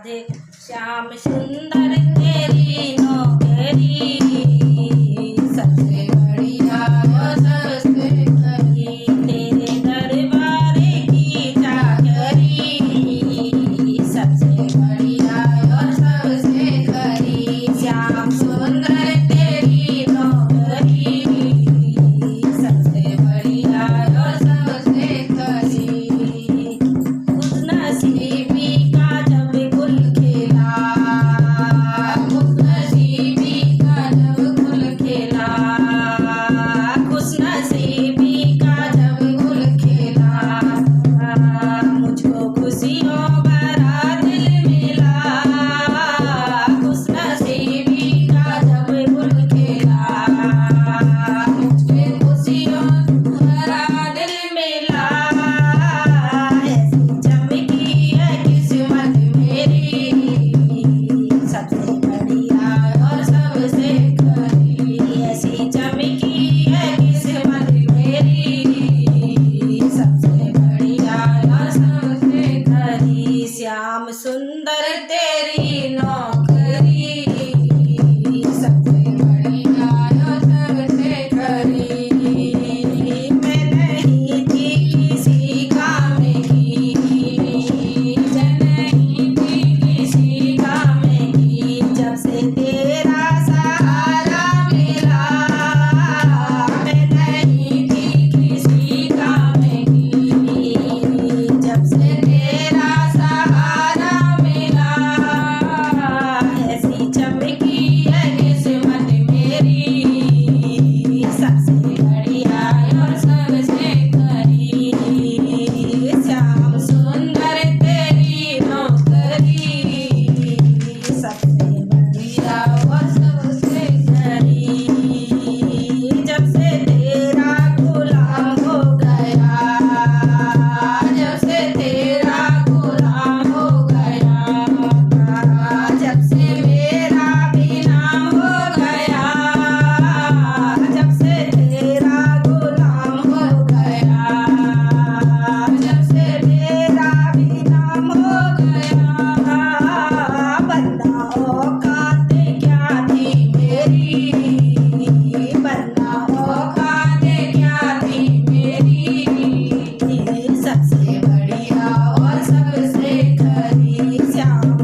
राधे श्याम सुंदर तेरी नौकरी सबसे बढ़िया और सबसे खरी तेरे दरबार की चाकरी सबसे बढ़िया और सबसे खरी श्याम सुंदर तेरी नौकरी सबसे बढ़िया और सबसे खरी खुद नसीबी का जब गुल खिला खुद नसीबी का जब गुल खिला खुश नसीबी का जब गुल खिला मुझको खुशियों भरा दिल मिला खुश नसीबी का जब गुल खिला मुझको खुशियों भरा दिल मिला ऐसी चमकी है किस्मत मेरी सबसे बढ़िया और सबसे खरी ऐसी चमकी है किस्मत मेरी सबसे बढ़िया और सबसे खरी श्याम सुंदर तेरी नौकरी सबसे बढ़िया और सबसे खरी मैं नहीं थी किसी काम की मैं नहीं थी किसी काम की जब से तेरा सहारा मिला मैं नहीं थी किसी काम की जब से तेरा सहारा मिला ऐसी चमकी है किस्मत मेरी सबसे बढ़िया और सबसे खरी श्याम सुंदर तेरी नौकरी सबसे बढ़िया और सबसे खरी जब से तेरा गुलाम हो गया जब से तेरा गुलाम हो गया जब से मेरा भी नाम हो गया जब से तेरा गुलाम हो गया जब से मेरा भी नाम हो गया वरना औकात क्या थी मेरी वरना औकात क्या थी मेरी सबसे बढ़िया और सबसे खरी श्याम